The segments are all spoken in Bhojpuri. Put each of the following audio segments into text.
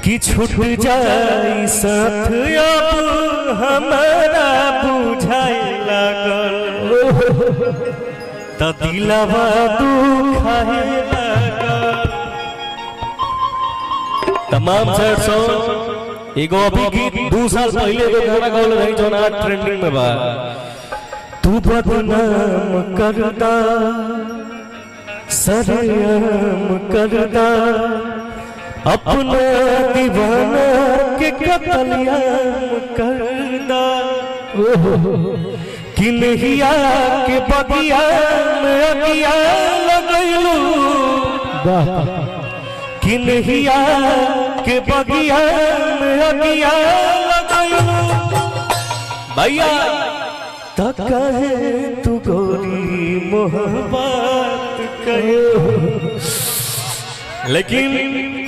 कि छूट जाई साथ अब हमारा बुझाए लागल त दिलवा दुखाए लागल। तमाम सैड सॉन्ग एगो अभी गीत 2 साल पहले एगो गाना गावल रही जो ना ट्रेंडिंग में बा। तू बदनाम करदा सरेआम करदा अपना दीवाना के कतलियाम करदा कि नहिया के बगिया में अगिया लगैलू कि नहिया के बगिया में अगिया लगैलू भैया त कहे तू गोरी मोहब्बत कयो। लेकिन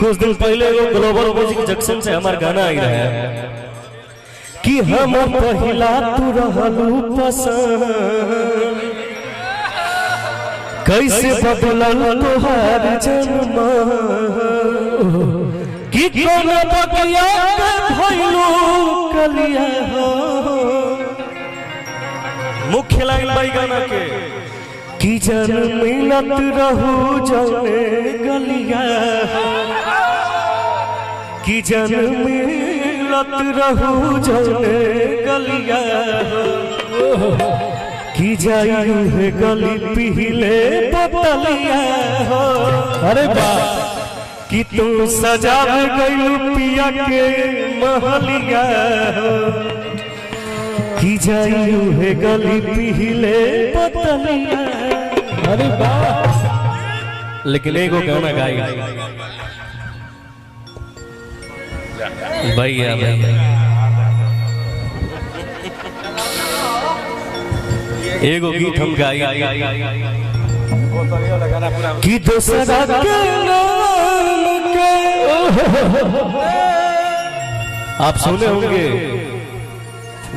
कुछ दिन पहले वो ग्लोबल म्यूजिक जंक्शन से हमारा गाना आई रहा है कि हम पहला तू रहलू पसंद कैसे बदलल तोहार जन्म कि कौन बगिया के भइलू कलिया हो। मुख्य लाइन भाई गाना के कि जन मिलत रहू जने गलिया कि जन मिलत रहू जने गलिया कि जाई है गली पीले बतलिया हो। अरे वाह कि तू सजा गई पिया के महलिया हो कि जाई है गली पीले बतलिया। अरे वाह लेकिन एगो गाना गाई भैया एगो गीत हम गाई कि दूसरा के नाम के आप सुने होंगे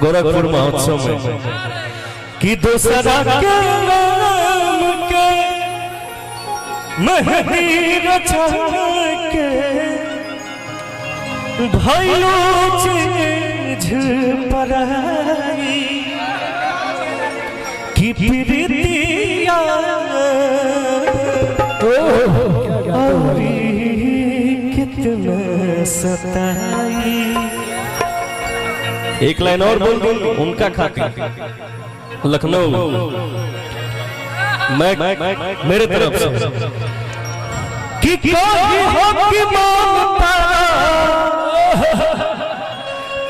गोरखपुर महोत्सव में कि दूसरा के नाम के मेहंदी रचा के भइलो चीज पराई कि प्रीतिया औरी कितना सताई। एक लाइन और बोल दूं उनका खातिर लखनऊ मैं मेरे तरफ से कि कोई हो कि मानता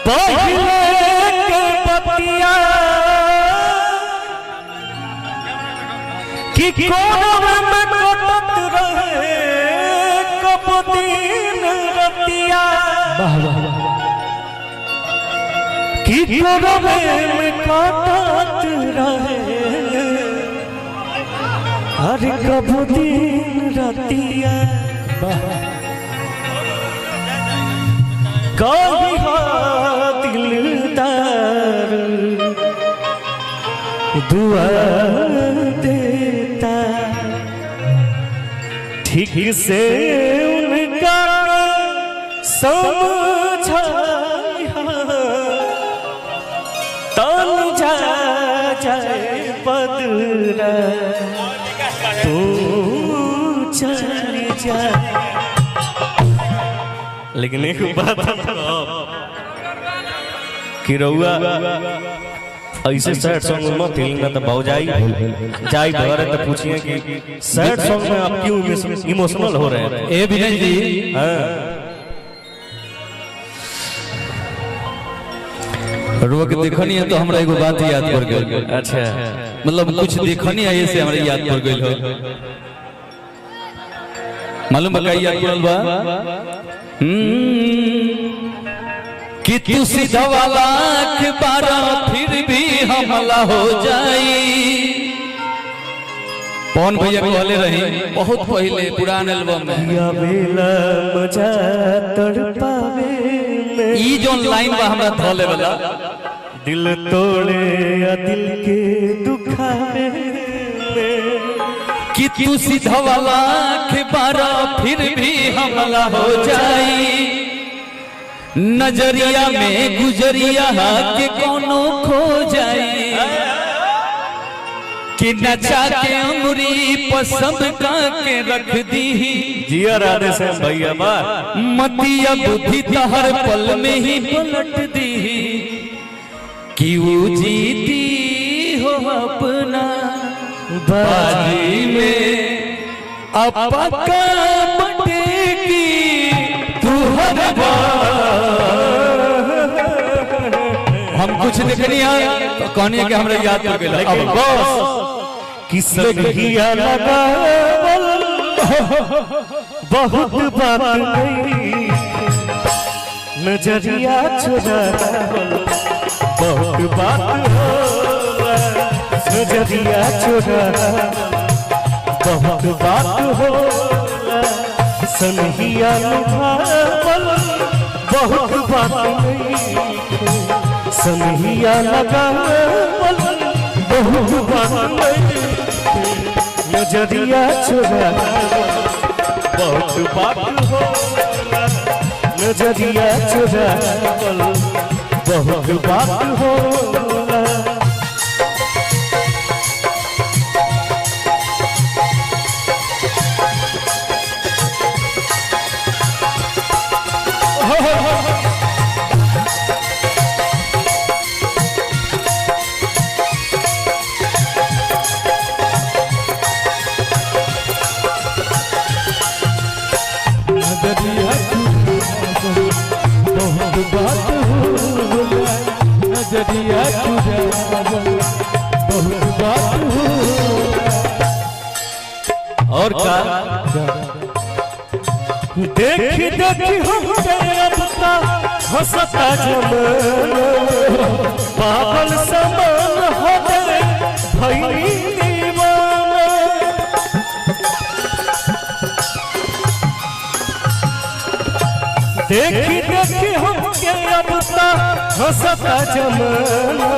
पहले के बतिया कि कोन में कटत रहे कब दिन रतिया कि कोन में कटत रहे हर कब दिन रतिया। कभी हो दिलदार दुआ देता ठीक से उनका समझा तन जा जाए बदला तू चल जा। लेकिन एक बात कि रउआ ऐसे सैड सॉन्ग में मत हिलना तो भौजाई जाई घर तो पूछिए कि सैड सॉन्ग में आप क्यों इमोशनल हो रहे हैं। ए विनय जी रुआ के देखनी है तो हमरा एगो बात याद पड़ गई। अच्छा मतलब कुछ देखनी है ऐसे हमरा याद पड़ गई हो। मालूम बा याद पड़ल बा कि तू सीधा वाला के बारा फिर भी हमला हो जाई। पवन भैया कहले रही बहुत पहले पुरान एल्बम में या बेला मजा तड़पावे में ई जोन लाइन बा हमरा धले वाला दिल तोड़े या दिल के दुखावे में कि तू सीधा वाला के बारा फिर भी हमला हो जाई। नजरिया में गुजरिया के कोनो खो जाए कि नचा के अंगुरी पसंद का के रख दी जिया राधे से भैया बा मतिया बुद्धि तहर पल में ही पलट दी कि वो जीती हो अपना बाजी में अपका बटेगी तू हर हम कुछ देखनी है तो कहनी कि हमरा याद कर गेल अब बस किसक हिया लगावल बहुत बात नहीं नजरिया चुरावल बहुत बात होला नजरिया चुरावल बहुत बात होला सनहिया लगावल बहुत बात नहीं सनहिया लगावल बहुत बात नहीं नजरिया चुरावल बहुत बात होला नजरिया चुरावल बहुत बात होला नजरिया बहुत बात और का देख देख हम तेरा हंसता जमाना पागल समान हो गए भई दीवाना देख देख हम तेरा हंसता जमाना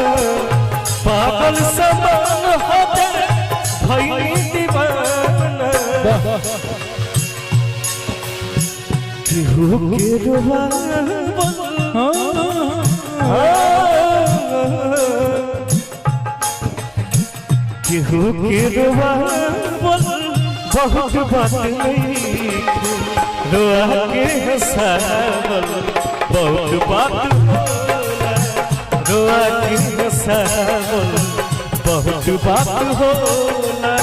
पागल समान हो गए भई दीवाना केहू के रुबावल केहू के रुबावल बहुत बात नहीं रोआ के हंसावल बहुत बात होला रोआ के हंसावल बहुत बात होला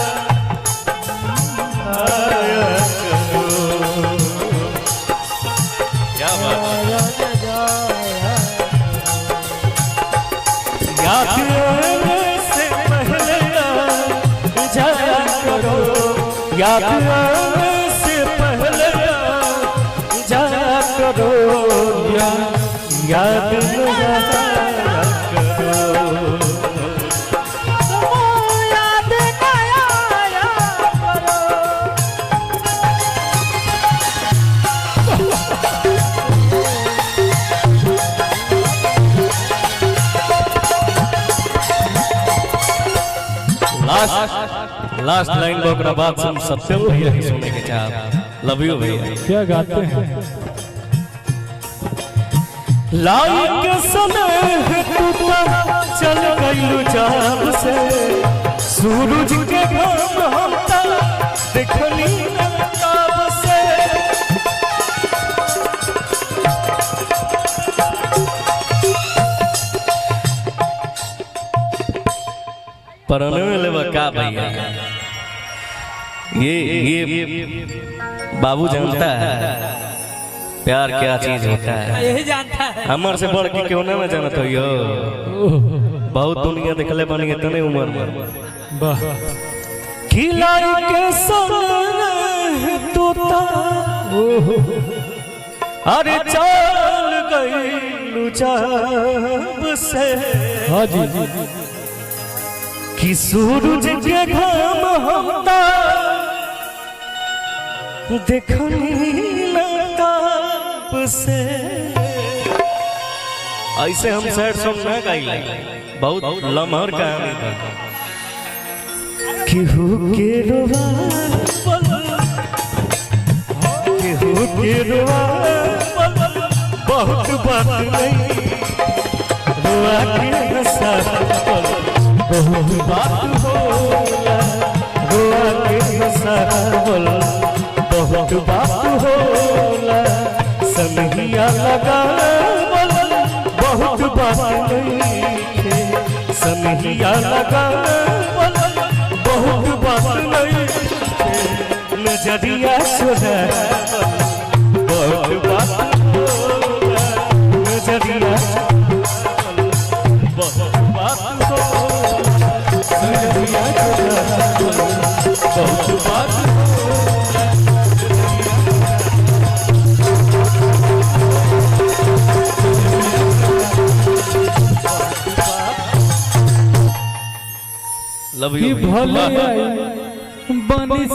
याद से पहले जाया करो याद से पहले जाया करो याद लास्ट लाइन बोकरा बात सुन सत्यम भैया की सुनने के चाह लव यू भैया क्या गाते हैं लाइक समय टूटा चल गइलू जान से सूरज के घाम हमता देखनी नकाब से परने लेवा का भैया ये बाबू जानता है प्यार क्या चीज होता है यही जानता है हमार से बढ़ के क्यों ना जानत हो यो बहुत दुनिया देखले बनी इतने उम्र में खिलाई के सोने तोता अरे चल गई जब से हाँ जी कि सूरज के घाम हमता देखनी नकाब से ऐसे हम सैड सॉन्ग ना गाइले बहुत लम्हर कहानी था केहू के रोवा बहुत बात होला रोआ के हंसावल बहुत बात होला सनहिया लगावल बहुत बात नहीं सनहिया लगावल बहुत बात नहीं नजरिया चुरावल बहुत बात होला नजरिया बहुत बात होला नजरिया चुरावल बहुत बात लव यू भले बनी